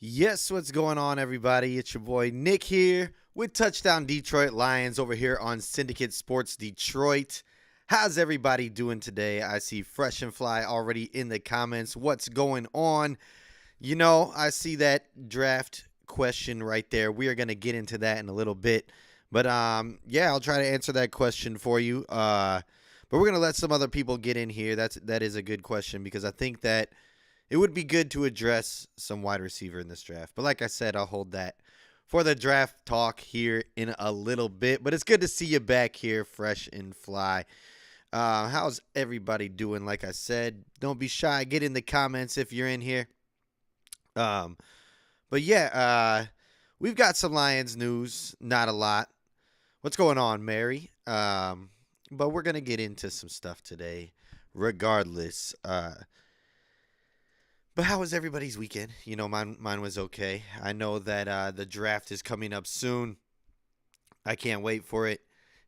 Yes, what's going on, everybody? It's your boy Nick here with Touchdown Detroit Lions over here on Syndicate Sports Detroit. How's everybody doing today? I see Fresh and Fly already in the comments. What's going on? I see that draft question right there. We are going to get into that in a little bit. But yeah, I'll try to answer that question for you. But we're going to let some other people get in here. That is a good question because I think that it would be good to address some wide receiver in this draft. But like I said, I'll hold that for the draft talk here in a little bit. But it's good to see you back here, Fresh and Fly. How's everybody doing? Like I said, don't be shy. Get in the comments if you're in here. But yeah, we've got some Lions news. Not a lot. What's going on, Mary? But we're going to get into some stuff today regardless. But how was everybody's weekend? Mine was okay. I know that the draft is coming up soon. I can't wait for it.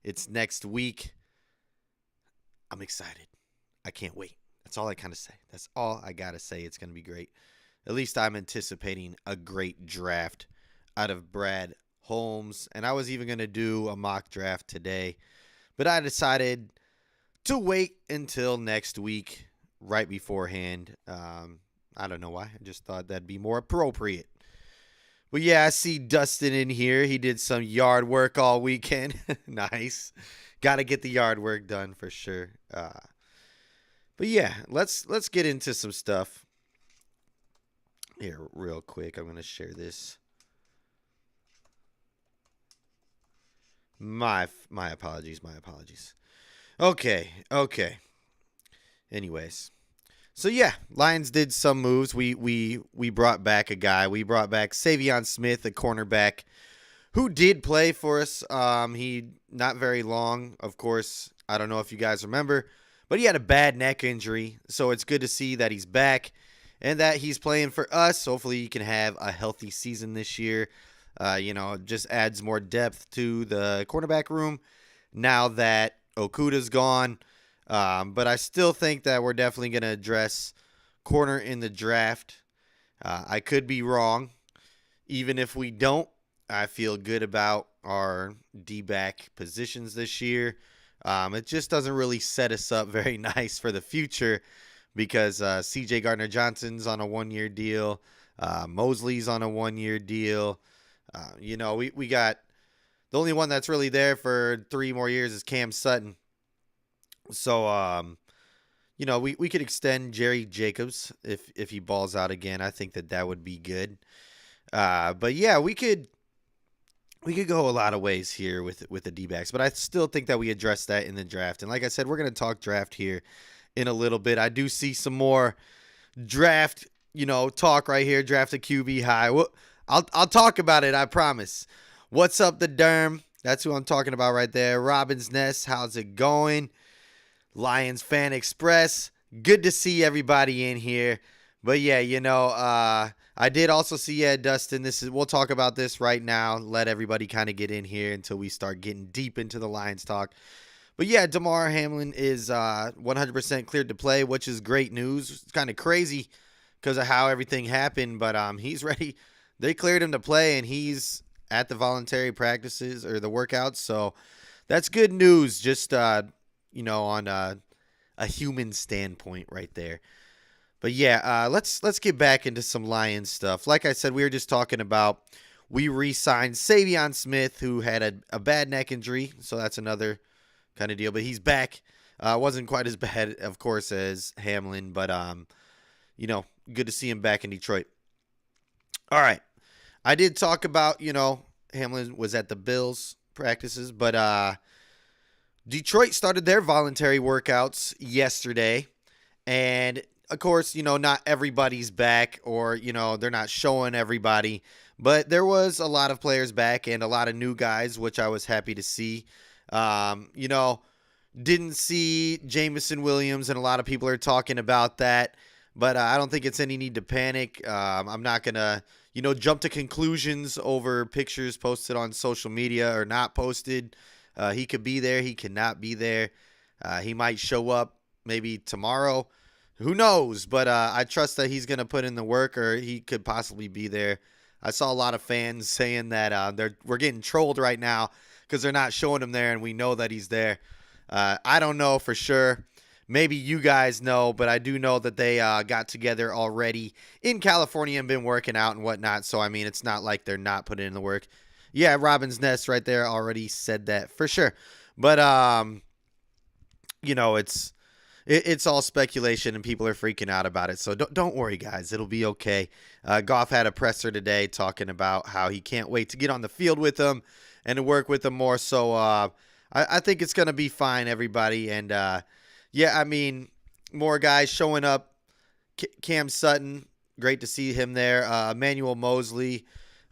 It's next week. I'm excited. I can't wait. That's all I kind of say. That's all I got to say. It's going to be great. At least I'm anticipating a great draft out of Brad Holmes. And I was even going to do a mock draft today. But I decided to wait until next week, right beforehand. I don't know why. I just thought that'd be more appropriate. But yeah, I see Dustin in here. He did some yard work all weekend. Nice. Got to get the yard work done for sure. But yeah, let's get into some stuff. Here, real quick. I'm going to share this. My apologies. Okay. Anyways. So yeah, Lions did some moves. We brought back a guy. We brought back Savion Smith, a cornerback, who did play for us. He not very long, of course. I don't know if you guys remember, but he had a bad neck injury. So it's good to see that he's back and that he's playing for us. Hopefully he can have a healthy season this year. Just adds more depth to the cornerback room now that Okuda's gone. But I still think that we're definitely going to address corner in the draft. I could be wrong. Even if we don't, I feel good about our D-back positions this year. It just doesn't really set us up very nice for the future because C.J. Gardner-Johnson's on a one-year deal. Mosley's on a one-year deal. We got the only one that's really there for 3 more years is Cam Sutton. So, we could extend Jerry Jacobs if he balls out again. I think that would be good. But yeah, we could go a lot of ways here with the D-backs, but I still think that we address that in the draft. And like I said, we're going to talk draft here in a little bit. I do see some more draft, talk right here. Draft a QB high. Well, I'll talk about it. I promise. What's up, the Derm? That's who I'm talking about right there. Robin's Nest. How's it going? Lions Fan Express. Good to see everybody in here. But yeah, I did also see Dustin. We'll talk about this right now. Let everybody kind of get in here until we start getting deep into the Lions talk. But yeah, Damar Hamlin is 100% cleared to play, which is great news. It's kind of crazy because of how everything happened, but he's ready. They cleared him to play, and he's at the voluntary practices or the workouts. So that's good news. Just on a human standpoint right there. But yeah, let's get back into some Lions stuff. Like I said, we were just talking about we re-signed Savion Smith, who had a bad neck injury, so that's another kind of deal. But he's back. Wasn't quite as bad, of course, as Hamlin, but good to see him back in Detroit. All right, I did talk about Hamlin was at the Bills practices, but Detroit started their voluntary workouts yesterday, and of course, not everybody's back or, they're not showing everybody, but there was a lot of players back and a lot of new guys, which I was happy to see. Didn't see Jamison Williams, and a lot of people are talking about that, but I don't think it's any need to panic. I'm not going to, jump to conclusions over pictures posted on social media or not posted. He could be there. He cannot be there. He might show up maybe tomorrow. who knows? But I trust that he's going to put in the work, or he could possibly be there. I saw a lot of fans saying that we're getting trolled right now because they're not showing him there, and we know that he's there. I don't know for sure. Maybe you guys know, but I do know that they got together already in California and been working out and whatnot. So, I mean, it's not like they're not putting in the work. Yeah, Robin's Nest right there already said that for sure. But, it's all speculation and people are freaking out about it. So don't worry, guys. It'll be okay. Goff had a presser today talking about how he can't wait to get on the field with them and to work with them more. So I think it's going to be fine, everybody. And, yeah, I mean, more guys showing up. Cam Sutton, great to see him there. Emmanuel Mosley.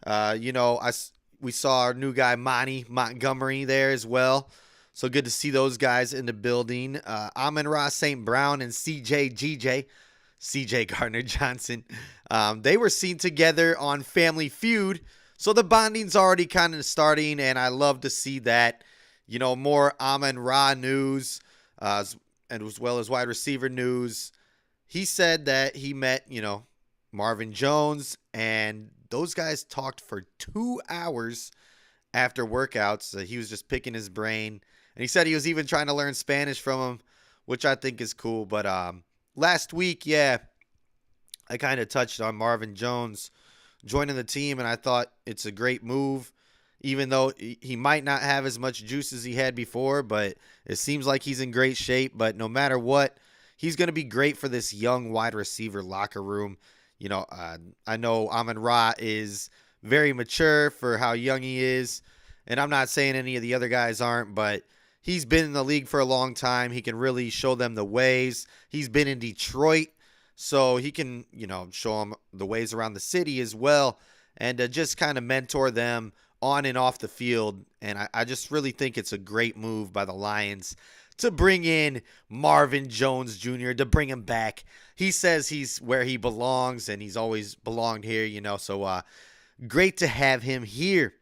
We saw our new guy, Monty Montgomery, there as well. So good to see those guys in the building. Amon-Ra St. Brown and CJ Gardner-Johnson. They were seen together on Family Feud. So the bonding's already kind of starting, and I love to see that. More Amon-Ra news, and as well as wide receiver news. He said that he met, Marvin Jones, and those guys talked for 2 hours after workouts. He was just picking his brain. And he said he was even trying to learn Spanish from him, which I think is cool. But last week, I kind of touched on Marvin Jones joining the team, and I thought it's a great move, even though he might not have as much juice as he had before. But it seems like he's in great shape. But no matter what, he's going to be great for this young wide receiver locker room. I know Amon-Ra is very mature for how young he is. And I'm not saying any of the other guys aren't, but he's been in the league for a long time. He can really show them the ways. He's been in Detroit, so he can, show them the ways around the city as well, and just kind of mentor them on and off the field. And I just really think it's a great move by the Lions to bring in Marvin Jones Jr., to bring him back. He says he's where he belongs, and he's always belonged here, so great to have him here.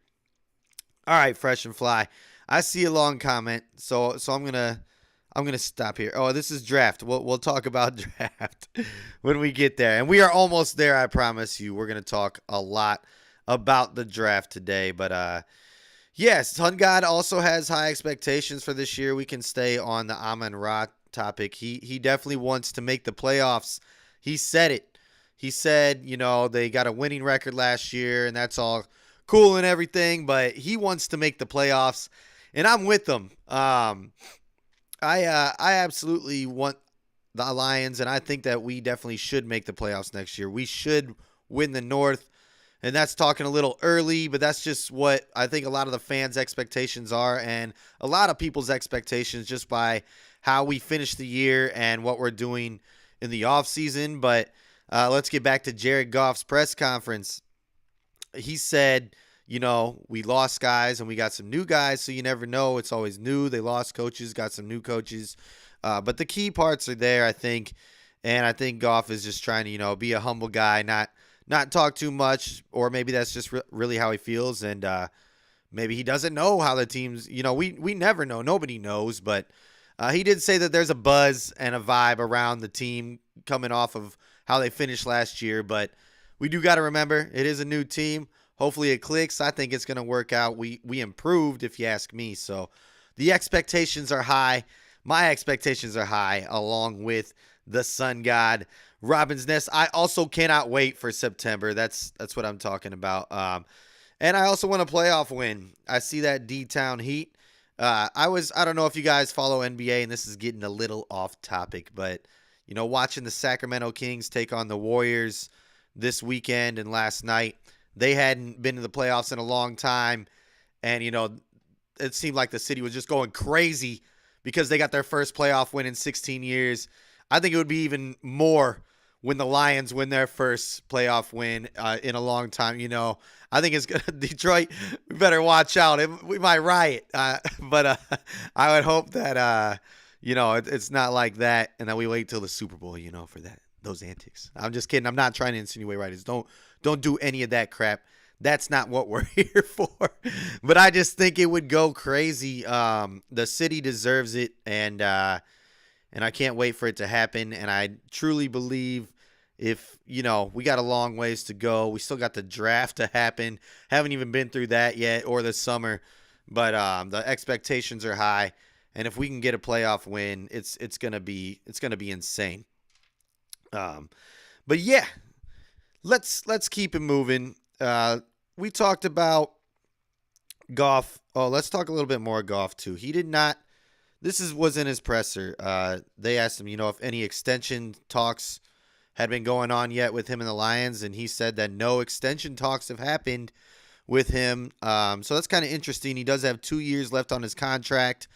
All right, Fresh and Fly. I see a long comment, so I'm gonna stop here. Oh, this is draft. We'll talk about draft when we get there, and we are almost there. I promise you. We're gonna talk a lot about the draft today, but yes, Sun God also has high expectations for this year. We can stay on the Amon-Ra topic. He definitely wants to make the playoffs. He said it. He said, they got a winning record last year, and that's all cool and everything, but he wants to make the playoffs, and I'm with him. I absolutely want the Lions, and I think that we definitely should make the playoffs next year. We should win the North, and that's talking a little early, but that's just what I think a lot of the fans' expectations are, and a lot of people's expectations just by how we finish the year and what we're doing in the offseason. But let's get back to Jared Goff's press conference. He said, we lost guys and we got some new guys, so you never know. It's always new. They lost coaches, got some new coaches. But the key parts are there, I think. And I think Goff is just trying to, be a humble guy, not talk too much, or maybe that's just really how he feels. And maybe he doesn't know how the team's, we never know. Nobody knows. But he did say that there's a buzz and a vibe around the team coming off of how they finished last year. But we do got to remember, it is a new team. Hopefully it clicks. I think it's going to work out. We improved, if you ask me. So the expectations are high. My expectations are high, along with the Sun God, Robin's Nest. I also cannot wait for September. That's what I'm talking about. And I also want a playoff win. I see that D-Town Heat. I don't know if you guys follow NBA, and this is getting a little off topic, but, watching the Sacramento Kings take on the Warriors this weekend and last night. They hadn't been in the playoffs in a long time, and, it seemed like the city was just going crazy because they got their first playoff win in 16 years. I think it would be even more when the Lions win their first playoff win in a long time. I think it's going to Detroit. We better watch out. We might riot, but I would hope that, it's not like that, and that we wait till the Super Bowl, for those antics. I'm just kidding. I'm not trying to insinuate rights. Don't do any of that crap. That's not what we're here for. But I just think it would go crazy. The city deserves it, and and I can't wait for it to happen. And I truly believe if, we got a long ways to go. We still got the draft to happen. Haven't even been through that yet, or the summer. But the expectations are high. And if we can get a playoff win, it's gonna be insane. But yeah, let's keep it moving. We talked about Goff. Oh, let's talk a little bit more Goff too. He did not. Was in his presser. They asked him, if any extension talks had been going on yet with him and the Lions, and he said that no extension talks have happened with him. So that's kind of interesting. He does have 2 years left on his contract,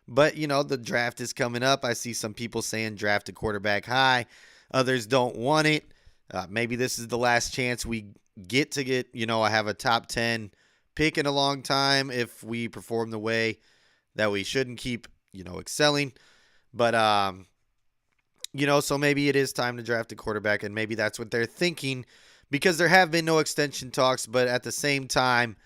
but the draft is coming up. I see some people saying draft a quarterback high. Others don't want it. Maybe this is the last chance we get, I have a top 10 pick in a long time if we perform the way that we should and keep, excelling. But, so maybe it is time to draft a quarterback, and maybe that's what they're thinking because there have been no extension talks. But at the same time,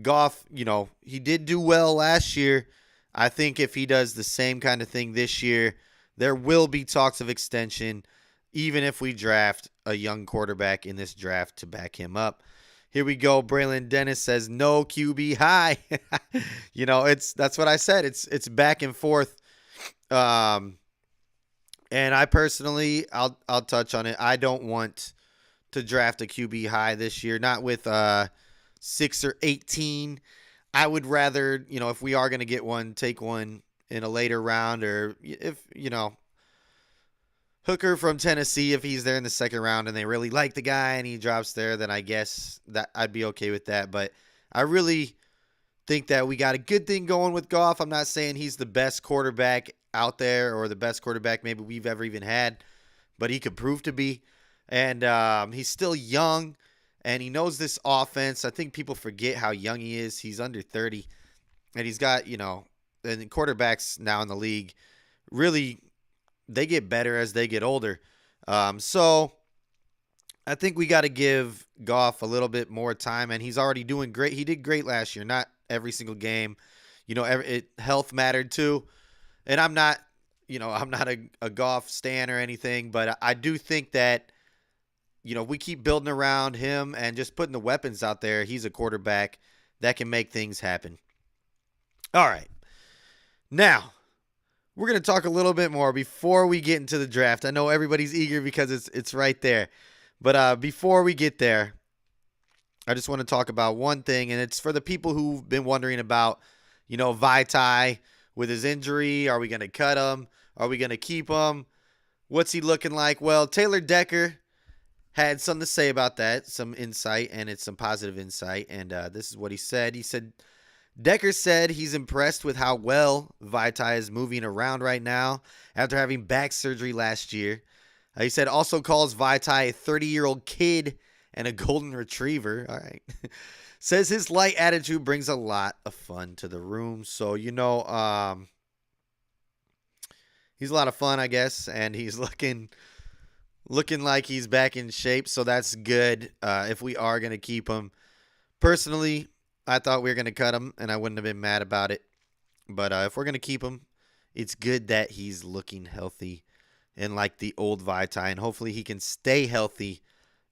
Goff, he did do well last year. I think if he does the same kind of thing this year, there will be talks of extension, even if we draft a young quarterback in this draft to back him up. Here we go. Braylon Dennis says no QB high. That's what I said. It's back and forth. And I personally, I'll touch on it. I don't want to draft a QB high this year. Not with 6 or 18. I would rather, if we are going to get one, take one in a later round, or if Hooker from Tennessee, if he's there in the second round and they really like the guy and he drops there, then I guess that I'd be okay with that. But I really think that we got a good thing going with Goff. I'm not saying he's the best quarterback out there or the best quarterback maybe we've ever even had, but he could prove to be. And he's still young, and he knows this offense. I think people forget how young he is. He's under 30, and he's got, and quarterbacks now in the league really – they get better as they get older. So I think we got to give Goff a little bit more time, and he's already doing great. He did great last year, not every single game. Health mattered too. And I'm not a Goff stan or anything, but I do think that, we keep building around him and just putting the weapons out there. He's a quarterback that can make things happen. All right. Now, we're going to talk a little bit more before we get into the draft. I know everybody's eager because it's right there. But before we get there, I just want to talk about one thing, and it's for the people who've been wondering about, Vaitai with his injury. Are we going to cut him? Are we going to keep him? What's he looking like? Well, Taylor Decker had something to say about that, some insight, and it's some positive insight. And this is what he said. He said, Decker said he's impressed with how well Vaitai is moving around right now after having back surgery last year. He said also calls Vaitai a 30-year-old kid and a golden retriever. All right. Says his light attitude brings a lot of fun to the room. So, he's a lot of fun, I guess, and he's looking like he's back in shape. So that's good if we are going to keep him. Personally, I thought we were going to cut him, and I wouldn't have been mad about it. But if we're going to keep him, it's good that he's looking healthy and like the old Vaitai, and hopefully he can stay healthy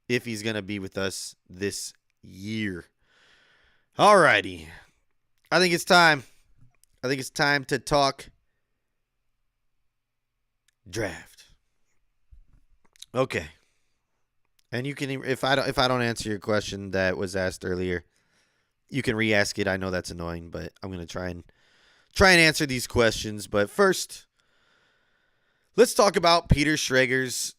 if he's going to be with us this year. All righty. I think it's time to talk draft. Okay. And you can, if I don't answer your question that was asked earlier, you can re-ask it. I know that's annoying, but I'm going to try and answer these questions. But first, let's talk about Peter Schrager's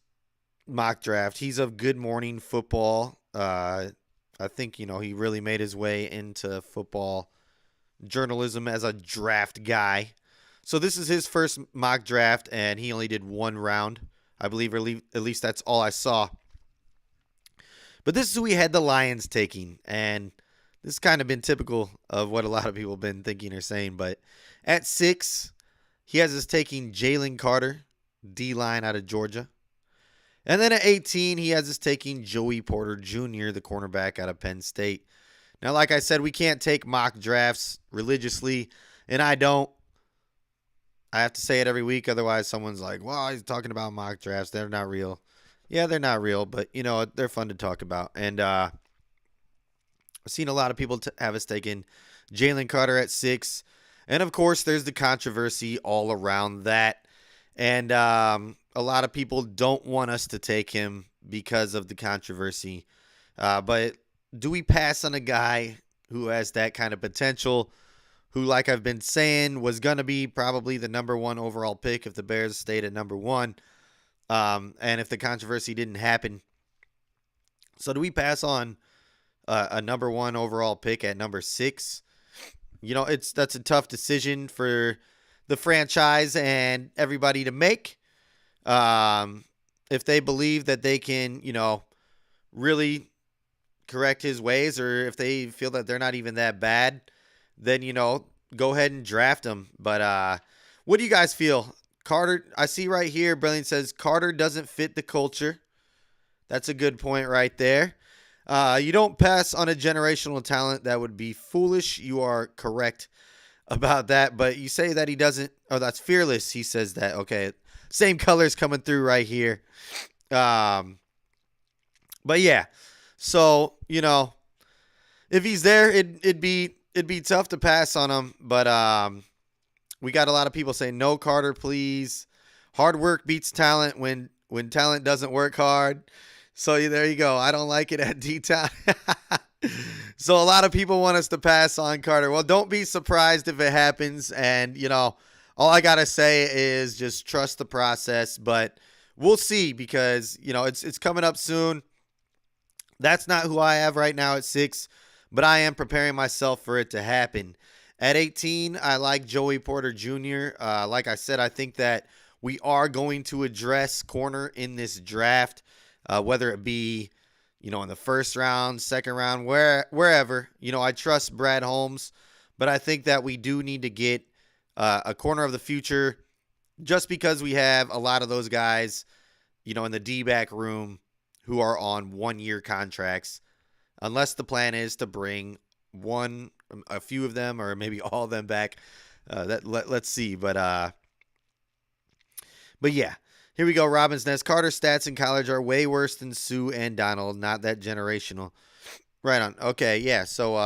mock draft. He's of Good Morning Football. I think, he really made his way into football journalism as a draft guy. So this is his first mock draft, and he only did one round, I believe, or at least that's all I saw. But this is who he had the Lions taking, and this has kind of been typical of what a lot of people have been thinking or saying. But at 6, he has us taking Jalen Carter, D-line out of Georgia. And then at 18, he has us taking Joey Porter Jr., the cornerback out of Penn State. Now, like I said, we can't take mock drafts religiously, and I don't I have to say it every week. Otherwise, someone's like, well, he's talking about mock drafts. They're not real. Yeah, they're not real, but, they're fun to talk about. And I've seen a lot of people have us taking Jalen Carter at 6. And, of course, there's the controversy all around that. And a lot of people don't want us to take him because of the controversy. But do we pass on a guy who has that kind of potential, who, like I've been saying, was going to be probably the number 1 overall pick if the Bears stayed at number 1, and if the controversy didn't happen? So do we pass on a number 1 overall pick at number 6? That's a tough decision for the franchise and everybody to make. If they believe that they can, really correct his ways, or if they feel that they're not even that bad, then, go ahead and draft him. But what do you guys feel? Carter, I see right here, Brilliant says Carter doesn't fit the culture. That's a good point right there. You don't pass on a generational talent. That would be foolish. You are correct about that. But you say that he doesn't. Oh, that's fearless. He says that. Okay. Same colors coming through right here. But yeah. So, if he's there, it'd be tough to pass on him. But we got a lot of people saying, no, Carter, please. Hard work beats talent when talent doesn't work hard. So there you go. I don't like it at D-Town. So a lot of people want us to pass on Carter. Well, don't be surprised if it happens. And, all I got to say is just trust the process. But we'll see, because, it's coming up soon. That's not who I have right now at 6, but I am preparing myself for it to happen. At 18, I like Joey Porter Jr. Like I said, I think that we are going to address corner in this draft, whether it be, in the first round, second round, wherever. I trust Brad Holmes, but I think that we do need to get a corner of the future, just because we have a lot of those guys, in the D-back room who are on 1-year contracts, unless the plan is to bring a few of them, or maybe all of them back. Let's see. But yeah, here we go. Robin's Nest. Carter's stats in college are way worse than Sue and Donald. Not that generational. Right on. Okay, yeah. So,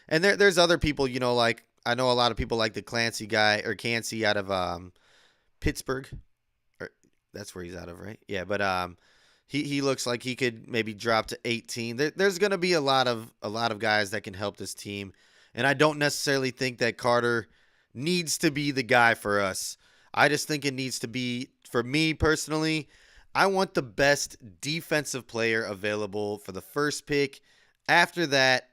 and there's other people, like, I know a lot of people like the Clancy guy, or Cansey, out of Pittsburgh. Or that's where he's out of, right? Yeah, but He looks like he could maybe drop to 18. There's going to be a lot of guys that can help this team, and I don't necessarily think that Carter needs to be the guy for us. I just think it needs to be, for me personally, I want the best defensive player available for the first pick. After that,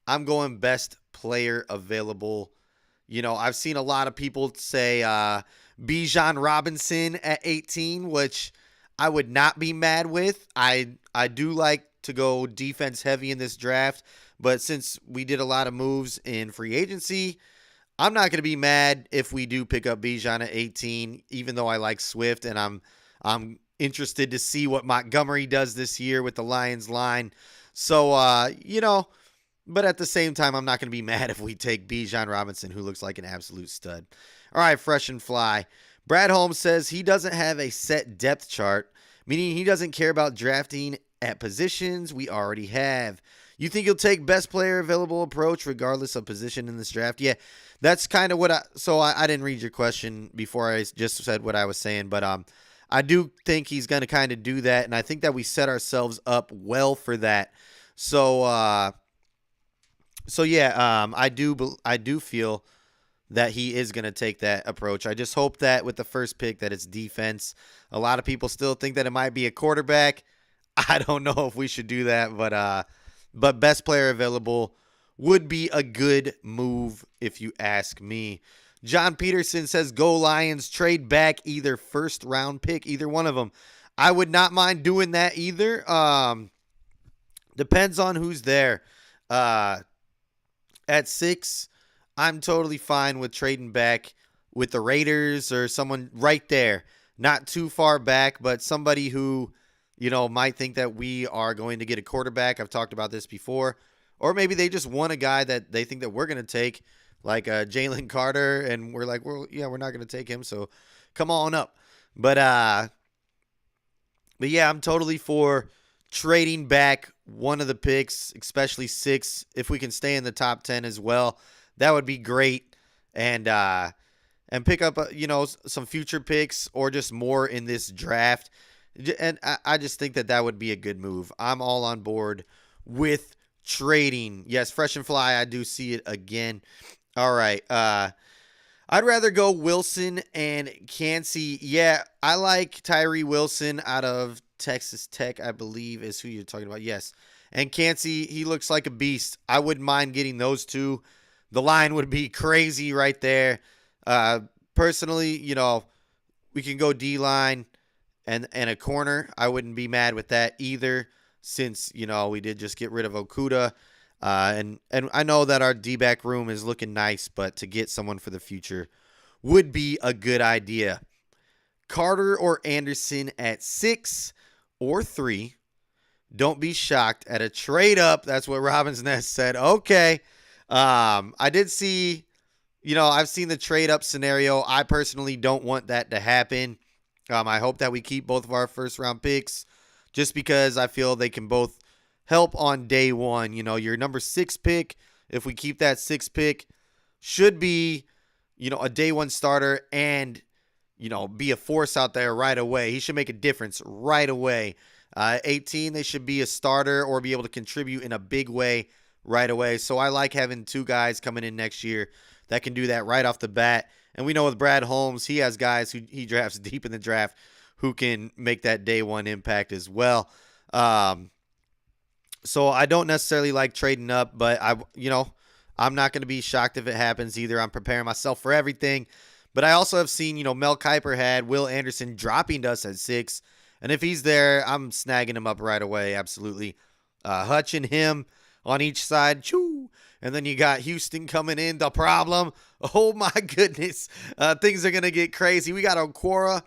I'm going best player available. I've seen a lot of people say Bijan Robinson at 18, which I would not be mad with. I do like to go defense heavy in this draft, but since we did a lot of moves in free agency, I'm not going to be mad if we do pick up Bijan at 18, even though I like Swift, and I'm interested to see what Montgomery does this year with the Lions line. So, but at the same time, I'm not going to be mad if we take Bijan Robinson, who looks like an absolute stud. All right, fresh and fly. Brad Holmes says he doesn't have a set depth chart, meaning he doesn't care about drafting at positions we already have. You think he'll take best player available approach regardless of position in this draft? Yeah, that's kind of what I didn't read your question before I just said what I was saying, but I do think he's going to kind of do that, and I think that we set ourselves up well for that. So yeah, I do feel that he is going to take that approach. I just hope that with the first pick that it's defense. A lot of people still think that it might be a quarterback. I don't know if we should do that, but best player available would be a good move if you ask me. John Peterson says, go Lions, trade back either first round pick, either one of them. I would not mind doing that either. Depends on who's there. At 6, I'm totally fine with trading back with the Raiders or someone right there. Not too far back, but somebody who, might think that we are going to get a quarterback. I've talked about this before. Or maybe they just want a guy that they think that we're going to take. like Jalen Carter, and we're like, well, yeah, we're not going to take him, so come on up. But yeah, I'm totally for trading back one of the picks, especially 6. If we can stay in the top 10 as well, that would be great. And pick up some future picks or just more in this draft. And I just think that would be a good move. I'm all on board with trading. Yes, fresh and fly. I do see it again. All right. I'd rather go Wilson and Cansey. Yeah, I like Tyree Wilson out of Texas Tech, I believe is who you're talking about. Yes. And Cansey, he looks like a beast. I wouldn't mind getting those two. The line would be crazy right there. Personally, we can go D-line and a corner. I wouldn't be mad with that either since, we did just get rid of Okuda. And I know that our D-back room is looking nice, but to get someone for the future would be a good idea. Carter or Anderson at 6 or 3. Don't be shocked at a trade up. That's what Robin's Nest said. Okay. I did see, I've seen the trade up scenario. I personally don't want that to happen. I hope that we keep both of our first round picks just because I feel they can both help on day one. Your number 6 pick, if we keep that 6 pick, should be, a day one starter and, be a force out there right away. He should make a difference right away. 18, they should be a starter or be able to contribute in a big way right away. So I like having 2 guys coming in next year that can do that right off the bat. And we know with Brad Holmes, he has guys who he drafts deep in the draft who can make that day one impact as well. So I don't necessarily like trading up, but I'm not going to be shocked if it happens either. I'm preparing myself for everything. But I also have seen, Mel Kiper had Will Anderson dropping to us at 6. And if he's there, I'm snagging him up right away. Absolutely. Hutch and him on each side. Choo. And then you got Houston coming in. The problem. Oh, my goodness. Things are going to get crazy. We got Okwara.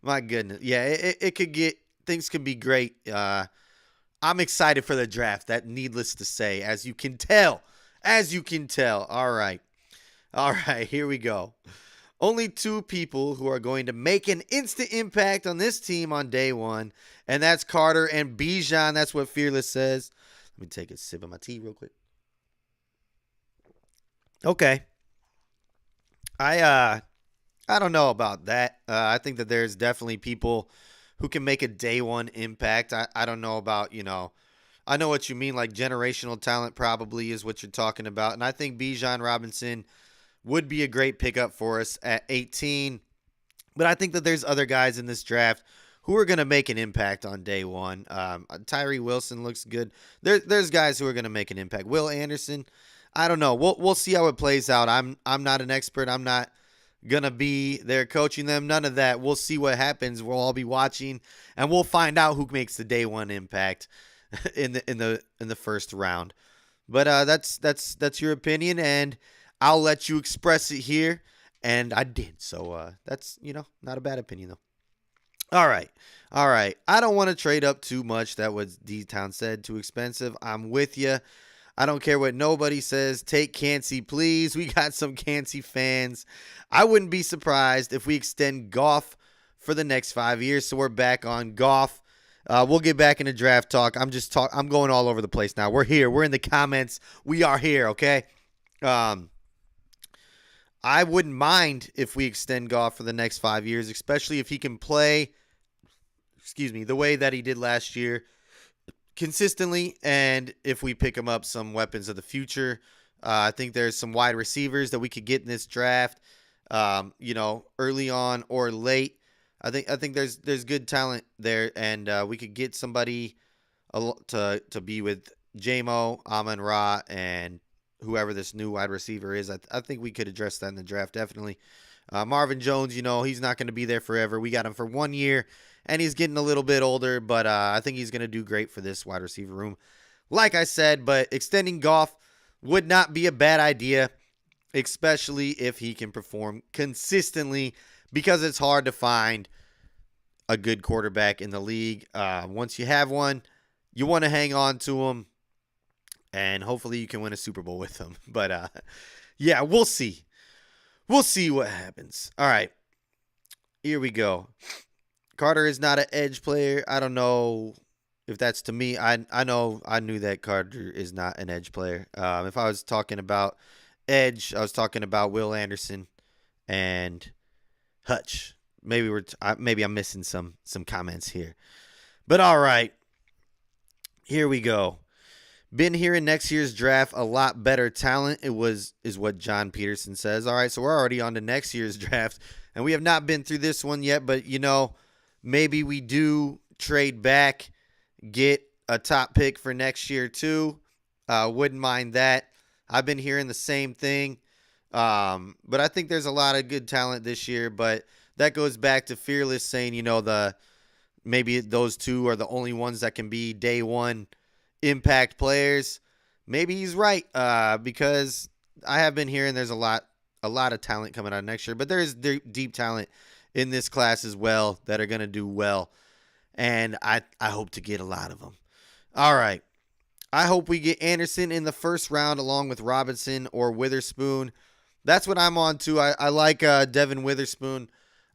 My goodness. Yeah, it could get – things could be great. I'm excited for the draft. That needless to say, as you can tell. All right. Here we go. Only 2 people who are going to make an instant impact on this team on day one, and that's Carter and Bijan. That's what Fearless says. Let me take a sip of my tea real quick. Okay. I don't know about that. I think that there's definitely people who can make a day one impact. I don't know about, I know what you mean, like generational talent probably is what you're talking about. And I think Bijan Robinson would be a great pickup for us at 18. But I think that there's other guys in this draft who are going to make an impact on day one. Tyree Wilson looks good. There's guys who are going to make an impact. Will Anderson, I don't know. We'll see how it plays out. I'm not an expert. I'm not going to be there coaching them. None of that. We'll see what happens. We'll all be watching, and we'll find out who makes the day one impact in the first round. But that's your opinion, and I'll let you express it here, and I did. So that's, not a bad opinion, though. All right. I don't want to trade up too much. That was D-Town said. Too expensive. I'm with you. I don't care what nobody says. Take Cansey, please. We got some Cansey fans. I wouldn't be surprised if we extend Goff for the next 5 years. So we're back on Goff. We'll get back into draft talk. I'm going all over the place now. We're here. We're in the comments. We are here, okay? I wouldn't mind if we extend Goff for the next 5 years, especially if he can play, the way that he did last year consistently, and if we pick him up some weapons of the future. I think there's some wide receivers that we could get in this draft, early on or late. I think there's good talent there, and we could get somebody to be with J-Mo, Amon-Ra, and whoever this new wide receiver is. I think we could address that in the draft, definitely. Marvin Jones, he's not going to be there forever. We got him for 1 year, and he's getting a little bit older, but I think he's going to do great for this wide receiver room. Like I said, but extending Goff would not be a bad idea, especially if he can perform consistently, because it's hard to find a good quarterback in the league. Once you have one, you want to hang on to him, and hopefully you can win a Super Bowl with him. But Yeah, we'll see. We'll see what happens. All right, here we go. Carter is not an edge player. I don't know if that's to me. I know I knew that Carter is not an edge player. If I was talking about edge, I was talking about Will Anderson and Hutch. Maybe I'm missing some comments here. But all right, here we go. Been here in next year's draft, a lot better talent. Is what John Peterson says. All right, so we're already on to next year's draft, and we have not been through this one yet. But maybe we do trade back, get a top pick for next year too. Wouldn't mind that. I've been hearing the same thing, but I think there's a lot of good talent this year. But that goes back to Fearless saying, maybe those two are the only ones that can be day one impact players. Maybe he's right, because I have been hearing there's a lot of talent coming out next year, but there is deep talent in this class as well that are going to do well, and I hope to get a lot of them. All right. I hope we get Anderson in the first round along with Robinson or Witherspoon. That's what I'm on to. I like Devin Witherspoon.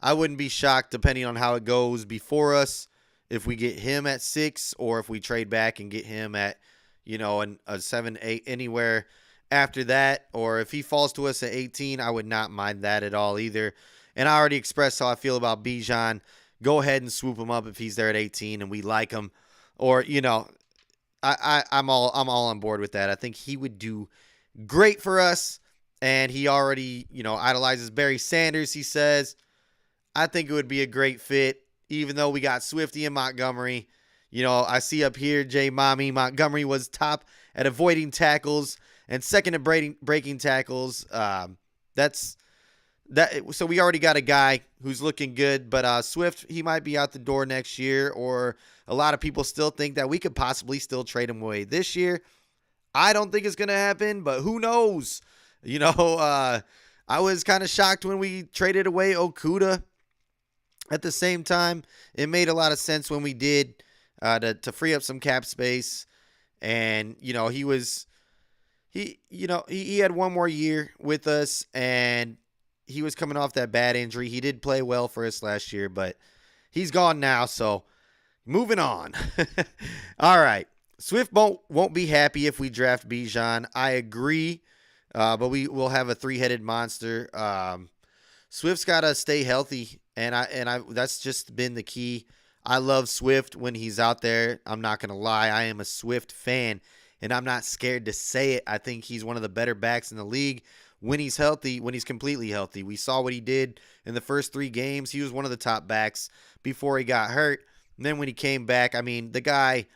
I wouldn't be shocked, depending on how it goes before us, if we get him at 6 or if we trade back and get him at, a 7, 8, anywhere after that. Or if he falls to us at 18, I would not mind that at all either. And I already expressed how I feel about Bijan. Go ahead and swoop him up if he's there at 18 and we like him. Or, I'm all on board with that. I think he would do great for us. And he already, idolizes Barry Sanders, he says. I think it would be a great fit, even though we got Swifty and Montgomery. I see up here, J. Mommy, Montgomery was top at avoiding tackles and second at breaking tackles. So we already got a guy who's looking good, but Swift, he might be out the door next year, or a lot of people still think that we could possibly still trade him away this year. I don't think it's going to happen, but who knows? I was kind of shocked when we traded away Okuda. At the same time, it made a lot of sense when we did, to free up some cap space. And, he had one more year with us, and he was coming off that bad injury. He did play well for us last year, but he's gone now. So moving on. All right. Swift won't be happy if we draft Bijan. I agree. But we will have a 3-headed monster. Swift's got to stay healthy. And I that's just been the key. I love Swift when he's out there. I'm not going to lie. I am a Swift fan, and I'm not scared to say it. I think he's one of the better backs in the league when he's healthy, when he's completely healthy. We saw what he did in the first 3 games. He was one of the top backs before he got hurt. And then when he came back, the guy,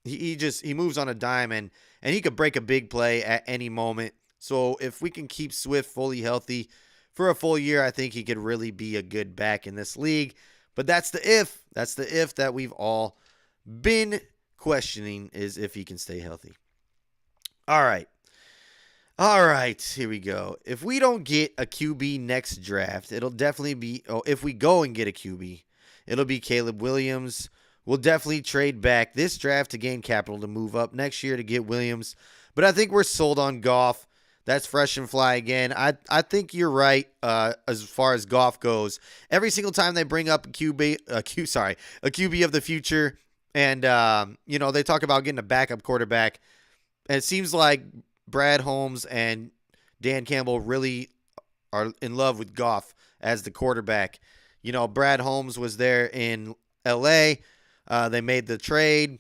he moves on a dime, and he could break a big play at any moment. So if we can keep Swift fully healthy for a full year, I think he could really be a good back in this league. But that's the if. That's the if that we've all been questioning, is if he can stay healthy. All right. Here we go. If we don't get a QB next draft, it'll definitely be, if we go and get a QB, it'll be Caleb Williams. We'll definitely trade back this draft to gain capital to move up next year to get Williams. But I think we're sold on Goff. That's fresh and fly again. I think you're right as far as Goff goes. Every single time they bring up a QB of the future, and they talk about getting a backup quarterback, and it seems like Brad Holmes and Dan Campbell really are in love with Goff as the quarterback. Brad Holmes was there in L.A. They made the trade,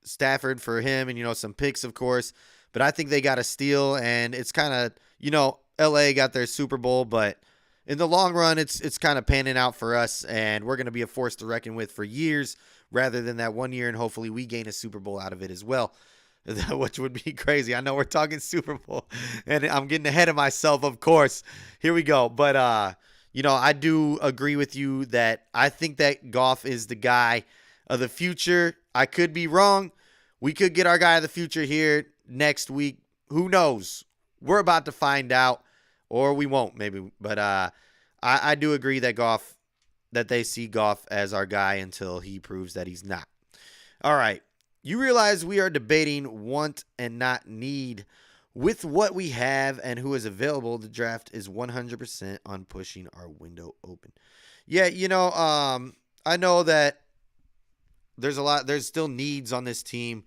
Stafford for him, and some picks, of course. But I think they got a steal, and it's kind of, L.A. got their Super Bowl, but in the long run, it's kind of panning out for us, and we're going to be a force to reckon with for years rather than that 1 year, and hopefully we gain a Super Bowl out of it as well, which would be crazy. I know we're talking Super Bowl, and I'm getting ahead of myself, of course. Here we go. But, I do agree with you that I think that Goff is the guy of the future. I could be wrong. We could get our guy of the future here next week. Who knows? We're about to find out, or we won't maybe. But I do agree that they see Goff as our guy until he proves that he's not. All right. You realize we are debating want and not need. With what we have and who is available, the draft is 100% on pushing our window open. Yeah, I know that there's still needs on this team,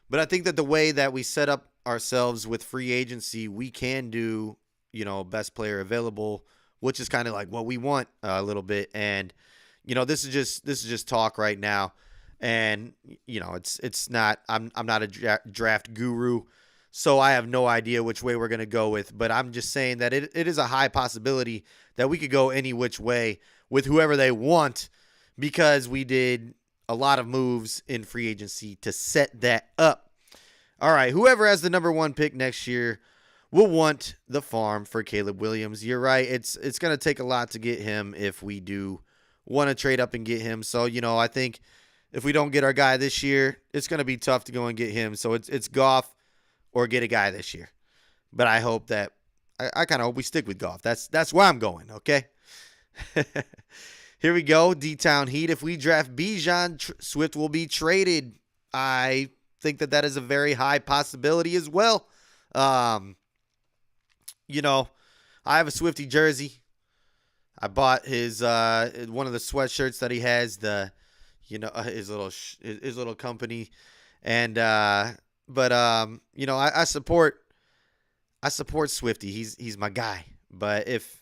but I think that the way that we set up ourselves with free agency, we can do, best player available, which is kind of like what we want a little bit. And, this is just talk right now. And, it's not, I'm not a draft guru, so I have no idea which way we're going to go with, but I'm just saying that it is a high possibility that we could go any which way with whoever they want, because we did a lot of moves in free agency to set that up. All right, whoever has the number 1 pick next year will want the farm for Caleb Williams. You're right. It's going to take a lot to get him if we do want to trade up and get him. So, I think if we don't get our guy this year, it's going to be tough to go and get him. So it's Goff or get a guy this year. But I hope that I kind of hope we stick with Goff. That's where I'm going, okay? Here we go, D-Town Heat. If we draft Bijan, Swift will be traded. I think that is a very high possibility as well. I have a Swifty jersey. I bought his one of the sweatshirts that he has, his little company, and I support Swifty. He's my guy. But if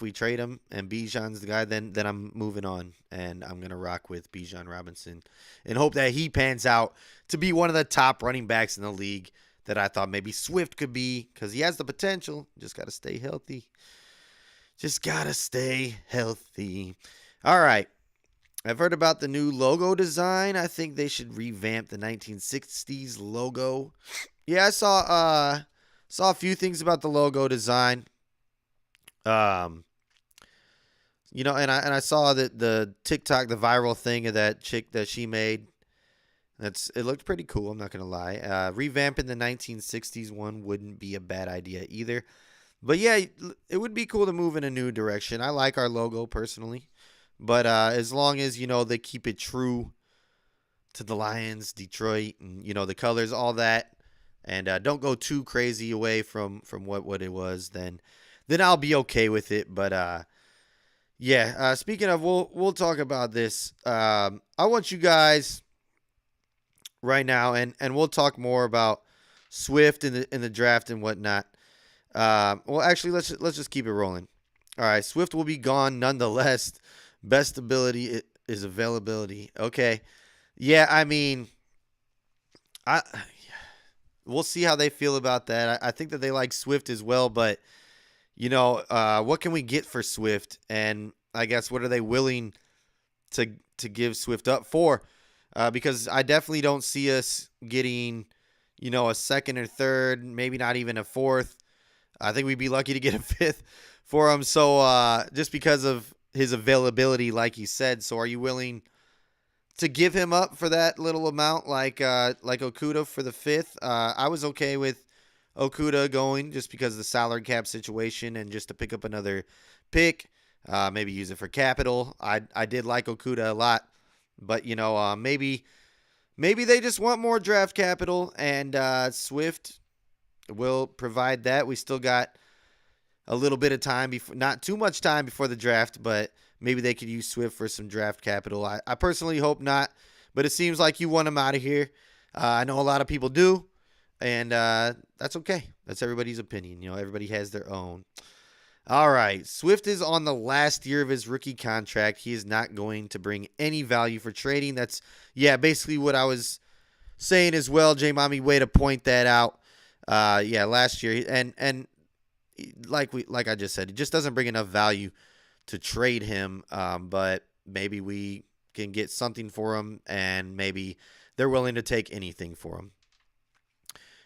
we trade him and Bijan's the guy, then I'm moving on, and I'm going to rock with Bijan Robinson and hope that he pans out to be one of the top running backs in the league that I thought maybe Swift could be, because he has the potential. Just got to stay healthy. All right. I've heard about the new logo design. I think they should revamp the 1960s logo. Yeah, I saw a few things about the logo design. And I saw that the TikTok, the viral thing of that chick that she made. It looked pretty cool, I'm not going to lie. Revamping the 1960s one wouldn't be a bad idea either. But yeah, it would be cool to move in a new direction. I like our logo personally. But as long as, they keep it true to the Lions, Detroit, and, the colors, all that, and don't go too crazy away from what it was, then I'll be okay with it. But speaking of, we'll talk about this. I want you guys right now, and we'll talk more about Swift in the draft and whatnot. Well, actually, let's just keep it rolling. All right, Swift will be gone nonetheless. Best ability is availability. Okay, yeah, I mean, we'll see how they feel about that. I think that they like Swift as well, but what can we get for Swift? And I guess what are they willing to give Swift up for? Because I definitely don't see us getting, a second or third, maybe not even a fourth. I think we'd be lucky to get a fifth for him. So just because of his availability, like you said. So are you willing to give him up for that little amount, like Okudah for the fifth? I was okay with Okudah going just because of the salary cap situation and just to pick up another pick, maybe use it for capital. I did like Okudah a lot, but maybe they just want more draft capital, and Swift will provide that. We still got a little bit of time, not too much time before the draft, but maybe they could use Swift for some draft capital. I personally hope not, but it seems like you want him out of here. I know a lot of people do, and that's okay. That's everybody's opinion. Everybody has their own. All right, Swift is on the last year of his rookie contract. He is not going to bring any value for trading. That's, basically what I was saying as well. J-Mommy, way to point that out. Last year, and like I just said, it just doesn't bring enough value to trade him. But maybe we can get something for him, and maybe they're willing to take anything for him.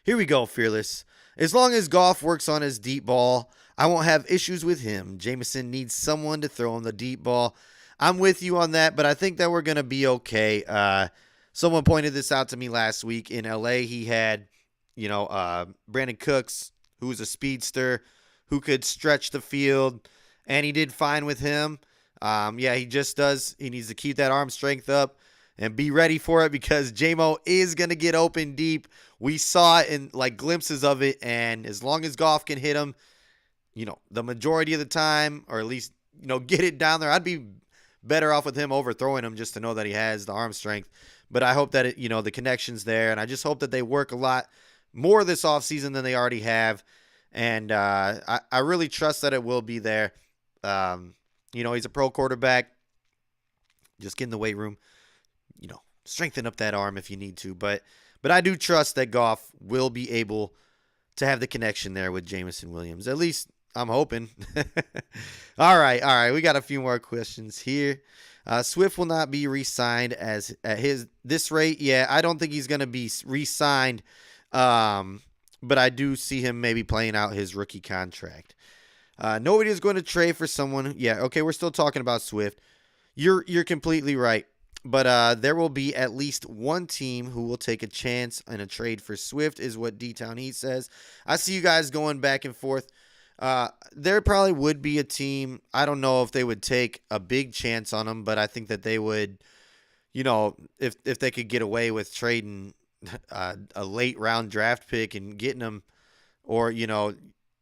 Here we go, Fearless. As long as Goff works on his deep ball, I won't have issues with him. Jameson needs someone to throw him the deep ball. I'm with you on that, but I think that we're going to be okay. Someone pointed this out to me last week. In LA, he had, Brandon Cooks, who was a speedster, who could stretch the field, and he did fine with him. He just does. He needs to keep that arm strength up. and be ready for it because J-Mo is going to get open deep. We saw it in like glimpses of it, and as long as Goff can hit him, the majority of the time, or at least, get it down there, I'd be better off with him overthrowing him just to know that he has the arm strength. But I hope that, the connection's there, and I just hope that they work a lot more this offseason than they already have. And I really trust that it will be there. He's a pro quarterback. Just get in the weight room, strengthen up that arm if you need to. But I do trust that Goff will be able to have the connection there with Jameson Williams. At least I'm hoping. All right. We got a few more questions here. Swift will not be re-signed at this rate. Yeah, I don't think he's going to be re-signed. But I do see him maybe playing out his rookie contract. Nobody is going to trade for someone. Yeah, okay, we're still talking about Swift. You're completely right. But there will be at least one team who will take a chance in a trade for Swift, is what D-Town Heat says. I see you guys going back and forth. There probably would be a team. I don't know if they would take a big chance on him, but I think that they would, if they could get away with trading a late round draft pick and getting him, or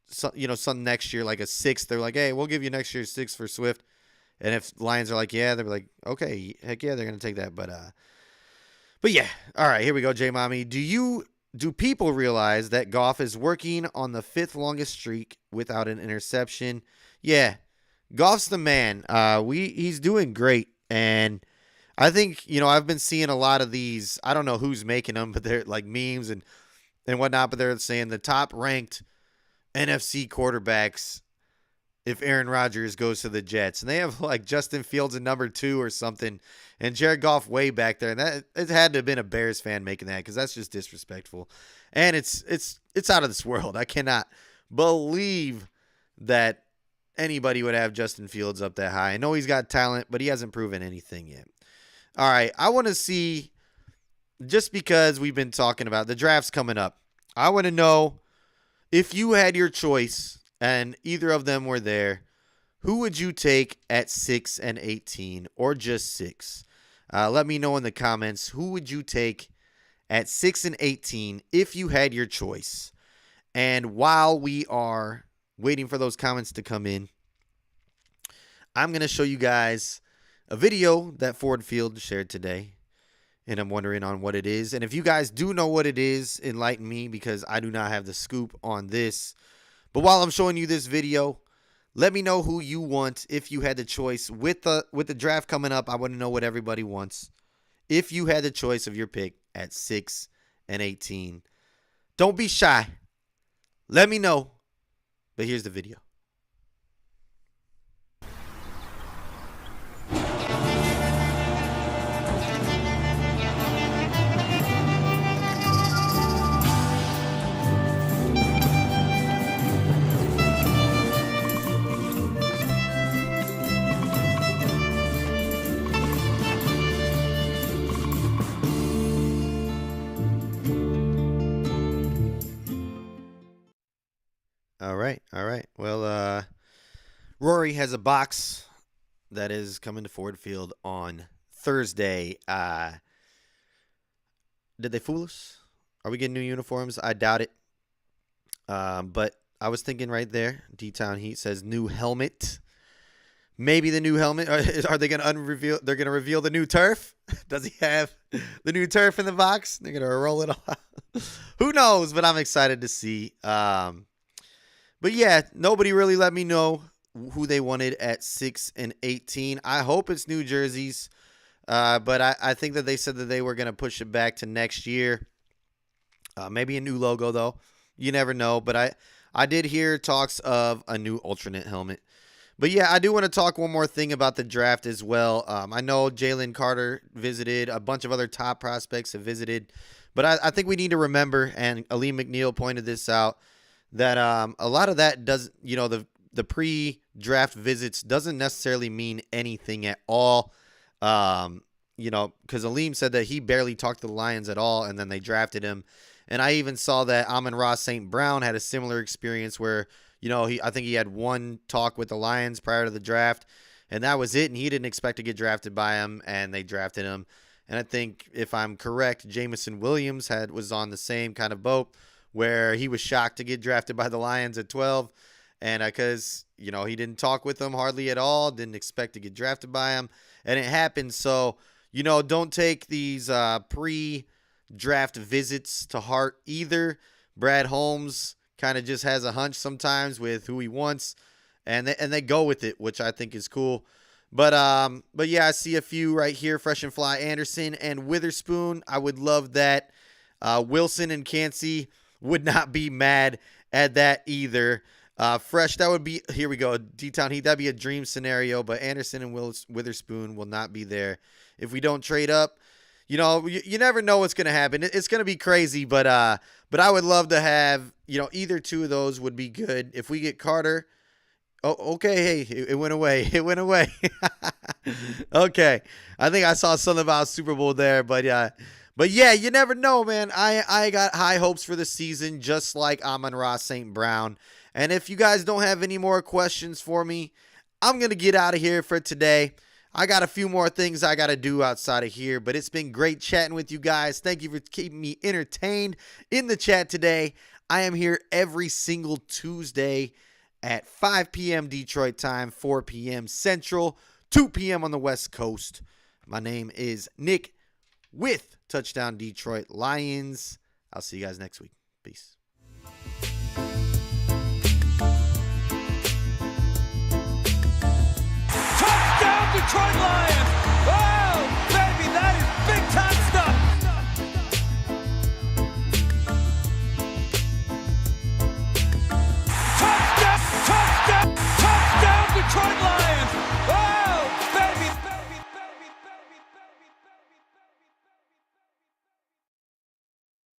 something next year like a sixth. They're like, hey, we'll give you next year's sixth for Swift. And if Lions are like, yeah, they're like, okay, heck yeah, they're gonna take that. But yeah, all right, here we go, J Mommy. Do people realize that Goff is working on the 5th longest streak without an interception? Yeah, Goff's the man. He's doing great, and I think I've been seeing a lot of these. I don't know who's making them, but they're like memes and whatnot. But they're saying the top ranked NFC quarterbacks if Aaron Rodgers goes to the Jets, and they have like Justin Fields at number 2 or something, and Jared Goff way back there, and that it had to have been a Bears fan making that because that's just disrespectful, and it's out of this world. I cannot believe that anybody would have Justin Fields up that high. I know he's got talent, but he hasn't proven anything yet. All right, I want to see, just because we've been talking about the draft's coming up, I want to know if you had your choice and either of them were there, who would you take at 6 and 18 or just 6? Let me know in the comments, who would you take at 6 and 18 if you had your choice? And while we are waiting for those comments to come in, I'm going to show you guys a video that Ford Field shared today, and I'm wondering on what it is. And if you guys do know what it is, enlighten me, because I do not have the scoop on this. But while I'm showing you this video, let me know who you want if you had the choice. With the draft coming up, I want to know what everybody wants. If you had the choice of your pick at 6 and 18, don't be shy. Let me know. But here's the video. All right. Well, Rory has a box that is coming to Ford Field on Thursday. Did they fool us? Are we getting new uniforms? I doubt it. But I was thinking right there, D-Town Heat says new helmet. Maybe the new helmet. Are they going to unreveal? They're going to reveal the new turf? Does he have the new turf in the box? They're going to roll it off. Who knows? But I'm excited to see. But yeah, nobody really let me know who they wanted at 6 and 18. I hope it's new jerseys. But I think that they said that they were going to push it back to next year. Maybe a new logo, though. You never know. But I did hear talks of a new alternate helmet. But yeah, I do want to talk one more thing about the draft as well. I know Jalen Carter visited. A bunch of other top prospects have visited. But I think we need to remember, and Aleem McNeil pointed this out, that a lot of that does, the pre-draft visits doesn't necessarily mean anything at all. Because Aleem said that he barely talked to the Lions at all, and then they drafted him. And I even saw that Amon-Ra St. Brown had a similar experience where, I think he had one talk with the Lions prior to the draft, and that was it. And he didn't expect to get drafted by him, and they drafted him. And I think if I'm correct, Jameson Williams was on the same kind of boat where he was shocked to get drafted by the Lions at 12. And because, he didn't talk with them hardly at all, didn't expect to get drafted by him. And it happened. So, don't take these pre-draft visits to heart either. Brad Holmes kind of just has a hunch sometimes with who he wants, and they go with it, which I think is cool. But yeah, I see a few right here: Fresh and Fly, Anderson, and Witherspoon. I would love that. Wilson and Cansey would not be mad at that either. Fresh, that would be, here we go, D-Town Heat, that'd be a dream scenario, but Anderson and Witherspoon will not be there if we don't trade up. You never know what's going to happen. It's going to be crazy, but I would love to have, either two of those would be good. If we get Carter, oh, okay, hey, it went away. It went away. Okay, I think I saw something about Super Bowl there, but yeah, you never know, man. I got high hopes for the season, just like Amon-Ra St. Brown. And if you guys don't have any more questions for me, I'm going to get out of here for today. I got a few more things I got to do outside of here, but it's been great chatting with you guys. Thank you for keeping me entertained in the chat today. I am here every single Tuesday at 5 p.m. Detroit time, 4 p.m. Central, 2 p.m. on the West Coast. My name is Nick with Touchdown Detroit Lions. I'll see you guys next week. Peace.